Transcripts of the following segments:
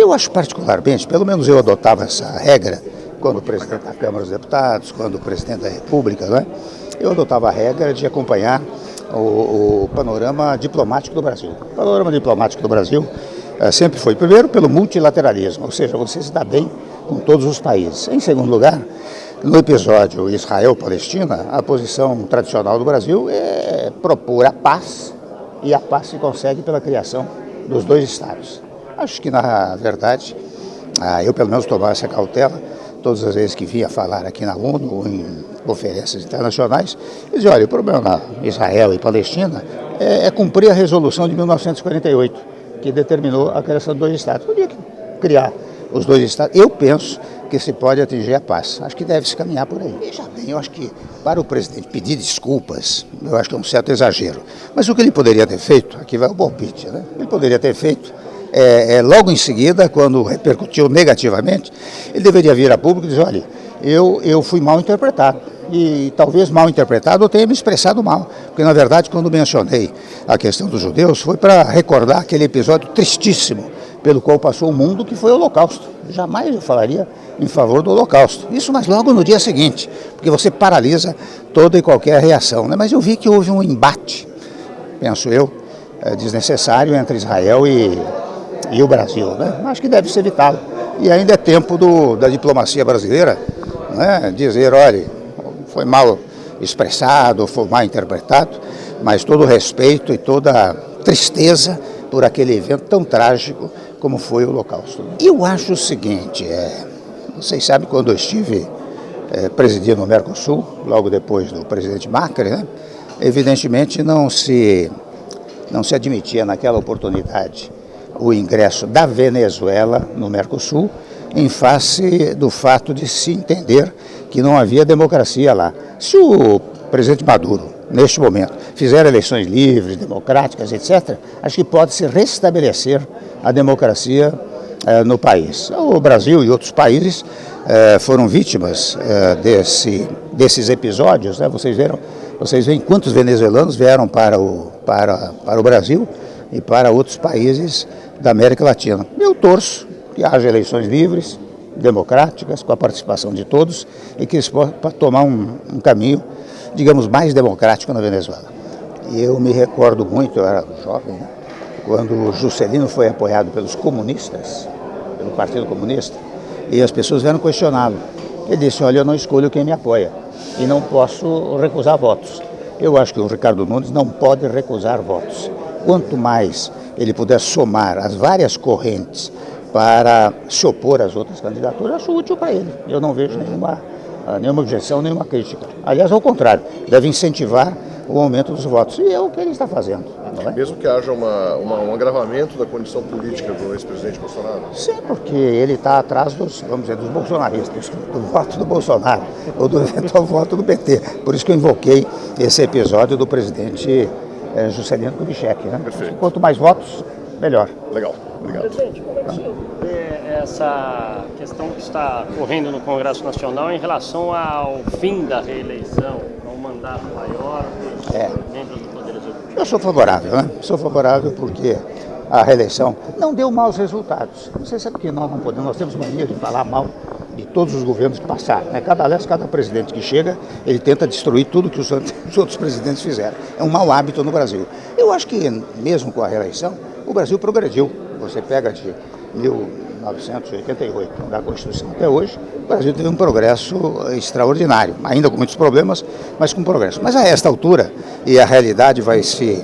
Eu acho particularmente, pelo menos eu adotava essa regra, quando o presidente da Câmara dos Deputados, quando o presidente da República, né, eu adotava a regra de acompanhar o panorama diplomático do Brasil. O panorama diplomático do Brasil sempre foi, primeiro, pelo multilateralismo, ou seja, você se dá bem com todos os países. Em segundo lugar, no episódio Israel-Palestina, a posição tradicional do Brasil é propor a paz, e a paz se consegue pela criação dos dois estados. Acho que, na verdade, eu pelo menos tomava essa cautela todas as vezes que vinha falar aqui na ONU ou em conferências internacionais. Eu dizia, olha, o problema na Israel e Palestina é cumprir a resolução de 1948, que determinou a criação de dois estados. Podia criar os dois estados. Eu penso que se pode atingir a paz. Acho que deve se caminhar por aí. Veja bem, eu acho que para o presidente pedir desculpas, eu acho que é um certo exagero. Mas o que ele poderia ter feito, aqui vai o palpite, né? Ele poderia ter feito, logo em seguida, quando repercutiu negativamente, ele deveria vir a público e dizer, olha, eu fui mal interpretado. E talvez mal interpretado eu tenha me expressado mal. Porque, na verdade, quando mencionei a questão dos judeus, foi para recordar aquele episódio tristíssimo pelo qual passou o mundo, que foi o Holocausto. Jamais eu falaria em favor do Holocausto. Isso, mas logo no dia seguinte, porque você paralisa toda e qualquer reação, né? Mas eu vi que houve um embate, penso eu, desnecessário entre Israel e o Brasil, né? Acho que deve ser evitado. E ainda é tempo da diplomacia brasileira, né, dizer, olha, foi mal expressado, foi mal interpretado, mas todo o respeito e toda a tristeza por aquele evento tão trágico como foi o Holocausto. Eu acho o seguinte, vocês sabem, quando eu estive presidindo o Mercosul, logo depois do presidente Macri, né, evidentemente não se admitia naquela oportunidade o ingresso da Venezuela no Mercosul, em face do fato de se entender que não havia democracia lá. Se o presidente Maduro, neste momento, fizer eleições livres, democráticas, etc., acho que pode-se restabelecer a democracia no país. O Brasil e outros países foram vítimas desses episódios, né? Vocês veem quantos venezuelanos vieram para o Brasil e para outros países da América Latina. Eu torço que haja eleições livres, democráticas, com a participação de todos, e que eles possam tomar um caminho, digamos, mais democrático na Venezuela. E eu me recordo muito, eu era jovem, né, quando o Juscelino foi apoiado pelos comunistas, pelo Partido Comunista, e as pessoas vieram questioná-lo. Ele disse, olha, eu não escolho quem me apoia e não posso recusar votos. Eu acho que o Ricardo Nunes não pode recusar votos. Quanto mais ele puder somar as várias correntes para se opor às outras candidaturas, acho útil para ele. Eu não vejo nenhuma objeção, nenhuma crítica. Aliás, ao contrário, deve incentivar o aumento dos votos. E é o que ele está fazendo. Não é? Mesmo que haja um agravamento da condição política do ex-presidente Bolsonaro? Sim, porque ele está atrás dos bolsonaristas, do voto do Bolsonaro, ou do eventual voto do PT. Por isso que eu invoquei esse episódio do presidente Juscelino Kubitschek, né? Perfeito. Quanto mais votos, melhor. Legal, obrigado. Presidente, como é que o senhor vê essa questão que está correndo no Congresso Nacional em relação ao fim da reeleição, ao mandato maior dos membros do Poder Executivo? Eu sou favorável, né? Sou favorável porque a reeleição não deu maus resultados. Você sabe que nós não podemos, nós temos mania de falar mal de todos os governos que passaram, né? Cada presidente que chega, ele tenta destruir tudo que os outros presidentes fizeram. É um mau hábito no Brasil. Eu acho que, mesmo com a reeleição, o Brasil progrediu. Você pega de 1988, da Constituição até hoje, o Brasil teve um progresso extraordinário, ainda com muitos problemas, mas com progresso. Mas a esta altura, e a realidade vai se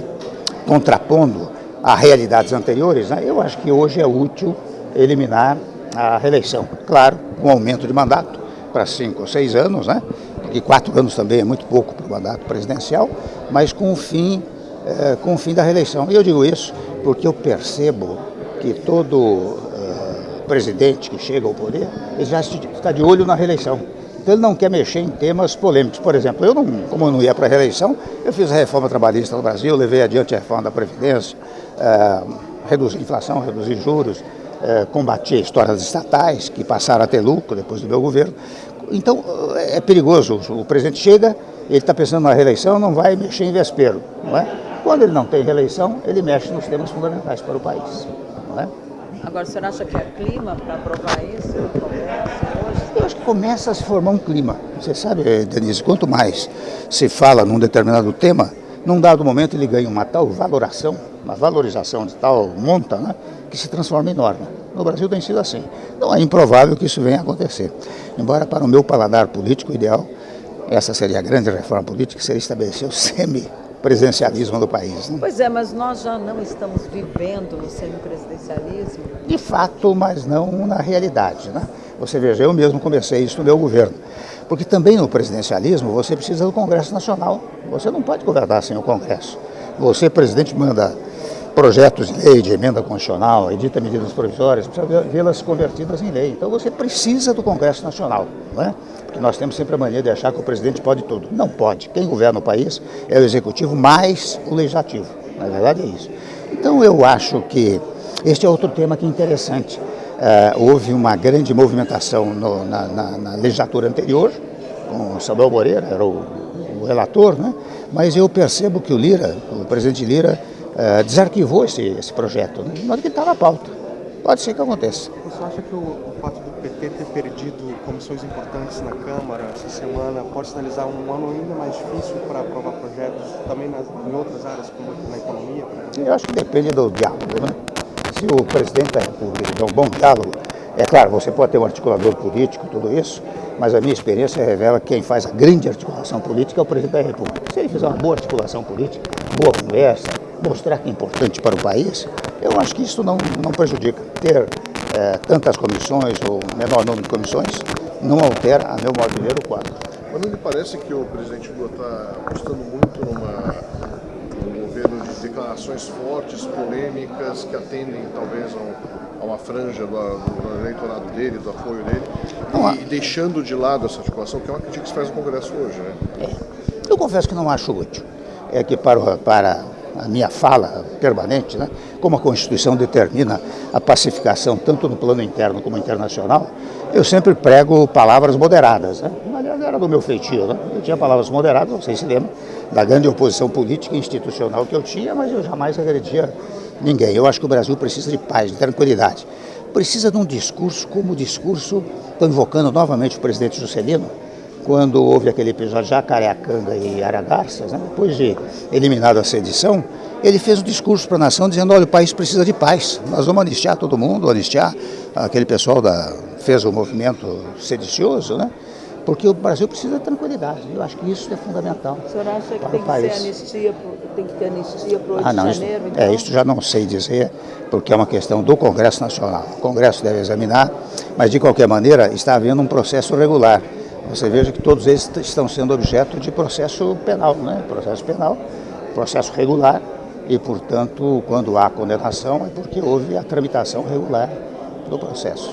contrapondo a realidades anteriores, né? Eu acho que hoje é útil eliminar a reeleição. Claro, com aumento de mandato para 5 ou 6 anos, né? Porque 4 anos também é muito pouco para o mandato presidencial, mas com o fim da reeleição. E eu digo isso porque eu percebo que todo presidente que chega ao poder, ele já está de olho na reeleição. Então ele não quer mexer em temas polêmicos. Por exemplo, como eu não ia para a reeleição, eu fiz a reforma trabalhista no Brasil, levei adiante a reforma da Previdência, reduzi a inflação, reduzi juros, combati a história das estatais, que passaram a ter lucro depois do meu governo. Então é perigoso. O presidente chega, ele está pensando na reeleição, não vai mexer em vespeiro, não é? Quando ele não tem reeleição, ele mexe nos temas fundamentais para o país, não é? Agora, o senhor acha que há clima para aprovar isso no Congresso hoje? Eu acho que começa a se formar um clima. Você sabe, Denise, quanto mais se fala num determinado tema, num dado momento ele ganha uma tal valoração, uma valorização de tal monta, né, que se transforma em norma. No Brasil tem sido assim. Não é improvável que isso venha a acontecer. Embora para o meu paladar político ideal, essa seria a grande reforma política, que seria estabelecer o semipresidencialismo do país. Né? Pois é, mas nós já não estamos vivendo no semipresidencialismo. De fato, mas não na realidade. Né? Você veja, eu mesmo comecei isso no meu governo. Porque também no presidencialismo você precisa do Congresso Nacional. Você não pode governar sem o Congresso. Você, presidente, manda projetos de lei, de emenda constitucional, edita medidas provisórias, precisa vê-las convertidas em lei. Então você precisa do Congresso Nacional, não é? Porque nós temos sempre a mania de achar que o presidente pode tudo. Não pode. Quem governa o país é o executivo mais o legislativo. Na verdade é isso. Então eu acho que este é outro tema que é interessante. Houve uma grande movimentação na legislatura anterior, com o Samuel Moreira, era o relator, né? Mas eu percebo que o presidente Lira, desarquivou esse projeto, né? Mas que está na pauta. Pode ser que aconteça. Você acha que o fato do PT ter perdido comissões importantes na Câmara essa semana pode sinalizar um ano ainda mais difícil para aprovar projetos também em outras áreas, como na economia? Eu acho que depende do diálogo, né? Se o presidente da República tiver um bom diálogo, é claro, você pode ter um articulador político, tudo isso, mas a minha experiência revela que quem faz a grande articulação política é o presidente da República. Se ele fizer uma boa articulação política, boa conversa, mostrar que é importante para o país, eu acho que isso não prejudica. Ter tantas comissões ou menor número de comissões não altera, a meu modo de ver, o quadro. Mas não lhe parece que o presidente Lula está apostando muito num governo de declarações fortes, polêmicas, que atendem talvez a uma franja do eleitorado dele, do apoio dele, e deixando de lado essa articulação, que é uma crítica que se faz no Congresso hoje, né? Eu confesso que não acho útil. É que para a minha fala permanente, né, como a Constituição determina a pacificação tanto no plano interno como internacional, eu sempre prego palavras moderadas. Né? Aliás, era do meu feitio. Né? Eu tinha palavras moderadas, não sei se lembra, da grande oposição política e institucional que eu tinha, mas eu jamais agredia ninguém. Eu acho que o Brasil precisa de paz, de tranquilidade. Precisa de um discurso como o discurso, estou invocando novamente o presidente Juscelino, quando houve aquele episódio de Jacareacanga e Aragarças, né? Depois de eliminado a sedição, ele fez um discurso para a nação dizendo, olha, o país precisa de paz, nós vamos anistiar todo mundo, anistiar aquele pessoal fez o movimento sedicioso, né? Porque o Brasil precisa de tranquilidade, eu acho que isso é fundamental. O senhor acha que para tem o país. Tem que ter anistia para o 8 de janeiro? Então? Isso já não sei dizer, porque é uma questão do Congresso Nacional. O Congresso deve examinar, mas de qualquer maneira está havendo um processo regular. Você veja que todos eles estão sendo objeto de processo penal, né? Processo penal, processo regular, e, portanto, quando há condenação é porque houve a tramitação regular do processo.